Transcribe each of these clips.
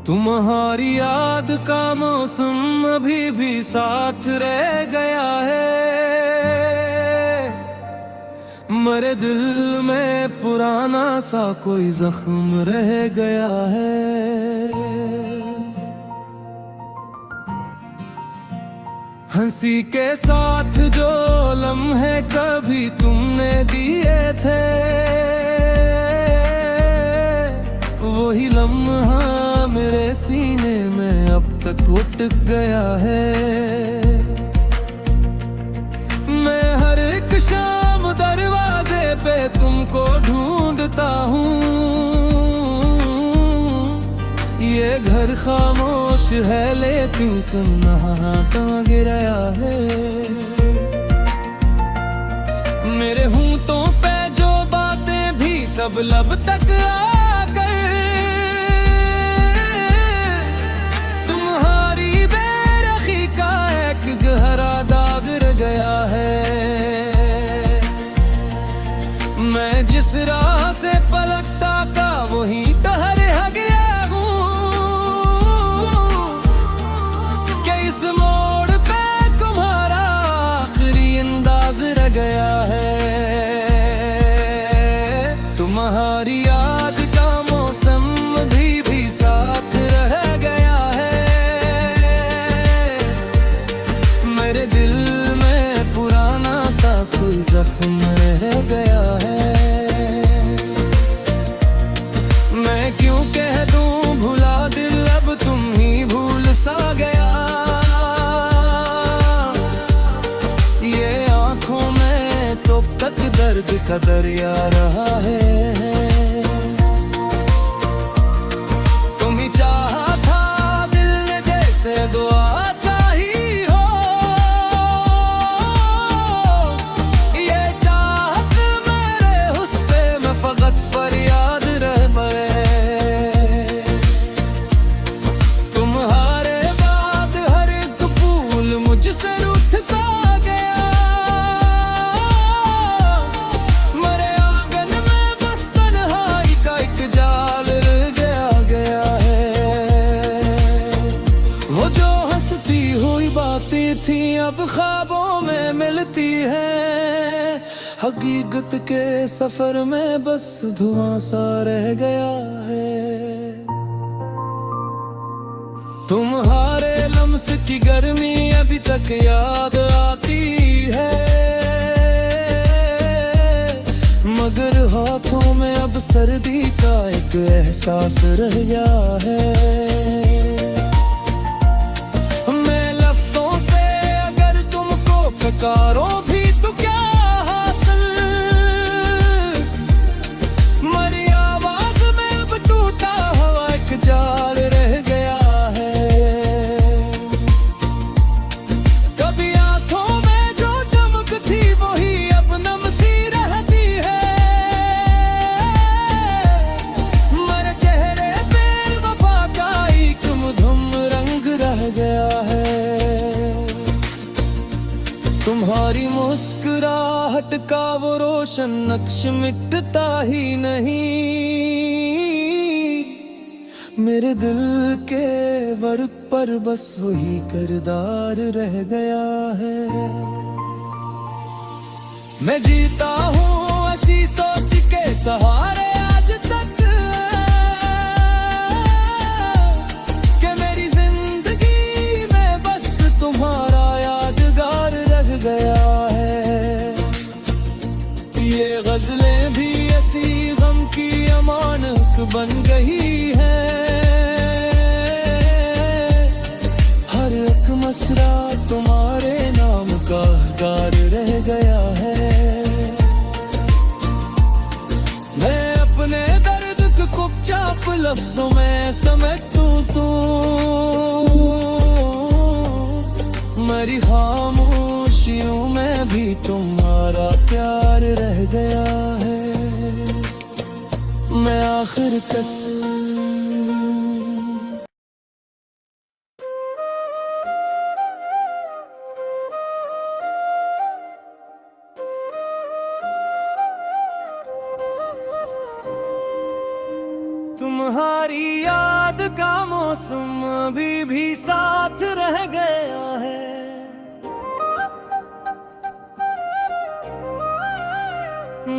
तुम्हारी याद का मौसम अभी भी साथ रह गया है। मेरे दिल में पुराना सा कोई जख्म रह गया है। हंसी के साथ जो लम्हे कभी तुमने दिए थे, वही लम्हा मेरे सीने में अब तक उठ गया है। मैं हर एक शाम दरवाजे पे तुमको ढूंढता हूँ। ये घर खामोश है लेकिन कन्नाटा गिराया है। मेरे होंठों पे जो बातें भी सब लब तक आकर तुम्हारी बेरखी का एक गहरा दाग रह गया है। मैं जिस राह से पलकता था वही ठहरे गया गया है। तुम्हारी याद का मौसम भी साथ रह गया है। मेरे दिल में पुराना सा कोई जख्म रह गया है। मैं क्यों कह दूं भुला दिल, अब तुम ही भूल सा गया। तक दर्द का दरिया रहा है। तुम ही चाहा था दिल ने जैसे दुआ चाही हो। ये चाहत मेरे हुस्से में फकत फरियाद रह गए। तुम्हारे बाद हर एक फूल मुझसे रूठ सा थी अब ख्वाबों में मिलती है। हकीकत के सफर में बस धुआं सा रह गया है। तुम्हारे लम्स की गर्मी अभी तक याद आती है, मगर हाथों में अब सर्दी का एक एहसास रह गया है। पुकारो भी तो क्या हासिल, मरी आवाज में अब टूटा हुआ एक जाल रह गया है। कभी आंखों में जो चमक थी वही अब नम सी रहती है। मेरे चेहरे पे वफा का एक मधुम रंग रह गया है। तुम्हारी मुस्कुराहट का वो रोशन नक्श मिटता ही नहीं। मेरे दिल के वर्क पर बस वही किरदार रह गया है। मैं जीता हूँ ऐसी सोच के सहारे आज तक कि मेरी जिंदगी में बस तुम्हारा गया है। ये गजलें भी ऐसी गम की अमानत बन गई है। हर एक मसरा तुम्हारे नाम का गार रह गया है। मैं अपने दर्द को चुपचाप लफ्जों में समेटूं तू, मेरी खामोशियों में भी तुम्हारा प्यार रह गया है। मैं आखिर कसम का मौसम अभी भी साथ रह गया है।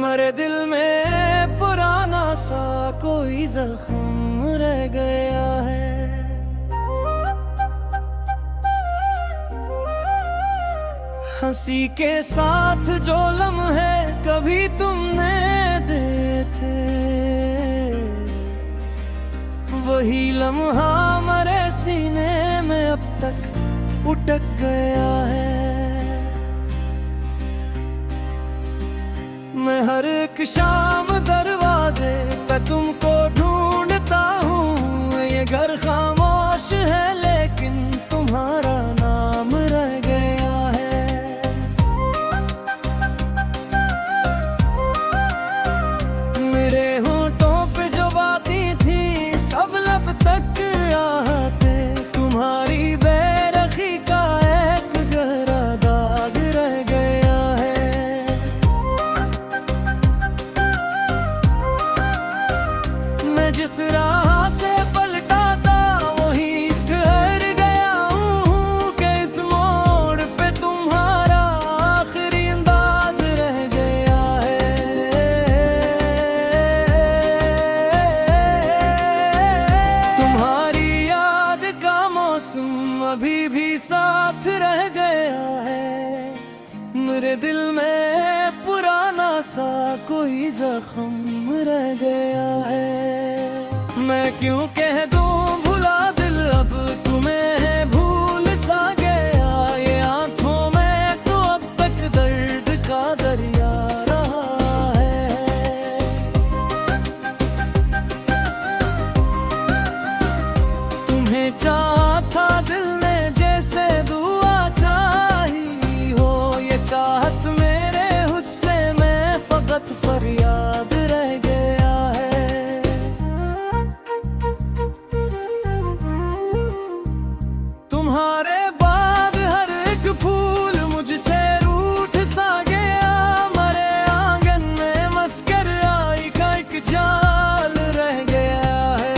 मेरे दिल में पुराना सा कोई जख्म रह गया है। हंसी के साथ जो लम्हे कभी तुमने दिए थे, वही लम्हा मेरे सीने में अब तक उटक गया है। मैं हर एक शाम दरवाजे पे तुमको ढूंढता हूँ। ये घर खामोश है लेकिन तुम्हारा नाम रह गया है। मेरे होठों पे जो बातें थी सब लब तक आते, तुम्हारी बेरखी का एक गहरा दाग रह गया है। मैं जिस राह से पलटा था वही ठहर गया हूँ कि इस मोड़ पे तुम्हारा आखिरी अंदाज रह गया है। तुम्हारी याद का मौसम अभी भी साथ रह गया है। मेरे दिल में पुराना सा कोई जख्म रह गया है। मैं क्यों कह दूं भुला दिल अब तुम्हें भूल सा गया। ये आंखों में तो अब तक दर्द का दरिया रहा है। तुम्हें चाहा था दिल ने जैसे दुआ चाही हो। ये चाहत मेरे हुस्से में फकत फरियाद रह गया है। तुम्हारे बाद हर एक फूल मुझसे रूठ सा गया। मरे आंगन में मस्कर आई का एक जाल रह गया है।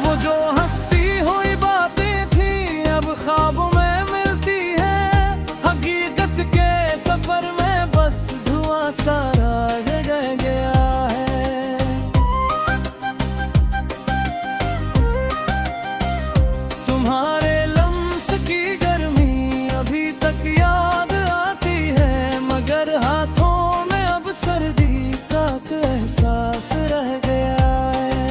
वो जो हंसती हुई बातें थी अब ख्वाबों में मिलती है। हकीकत के सफर में बस धुआं सा रह गया है। तुम्हारे लम्स की गर्मी अभी तक याद आती है, मगर हाथों में अब सर्दी का एहसास रह गया है।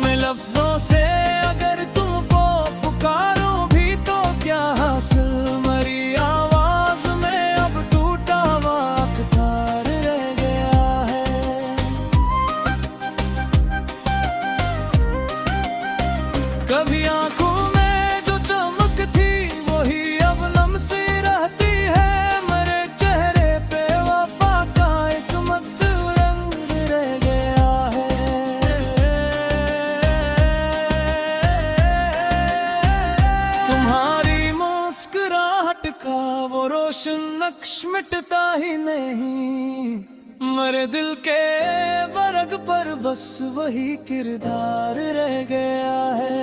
मैं लफ्जों से अगर तुमको पुकारूं भी तो क्या हासिल। मेरी आवाज में अब टूटा वाक तार रह गया है। कभी आंखों में जो चमक थी वही अब नम सी रहती है। मेरे चेहरे पे वफा का एक मत रंग रह गया है। तुम्हारी मुस्कुराहट का वो रोशन नक्श मिटता ही नहीं। मेरे दिल के बरग पर बस वही किरदार रह गया है।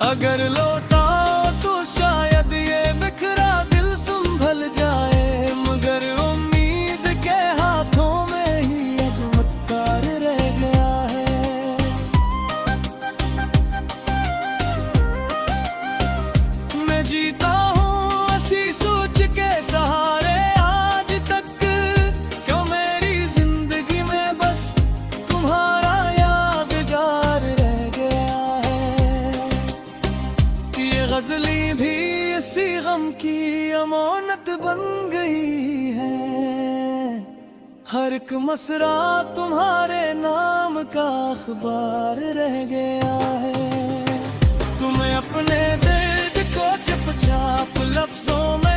अगर लौटाओ तो शायद ये बिखरा दिल संभल जाए, मगर उम्मीद के हाथों में ही एक मक्कार रह गया है। मैं जीता हूँ ऐसी सोच के सहारे आज तक, क्यों मेरी जिंदगी में बस तुम्हारा यादगार रह गया है। ये गजली भी इसी गम की अमानत बन गई है। हर एक मसरा तुम्हारे नाम का अखबार रह गया है। तुम्हें अपने दर्द को चुपचाप लफ्जों में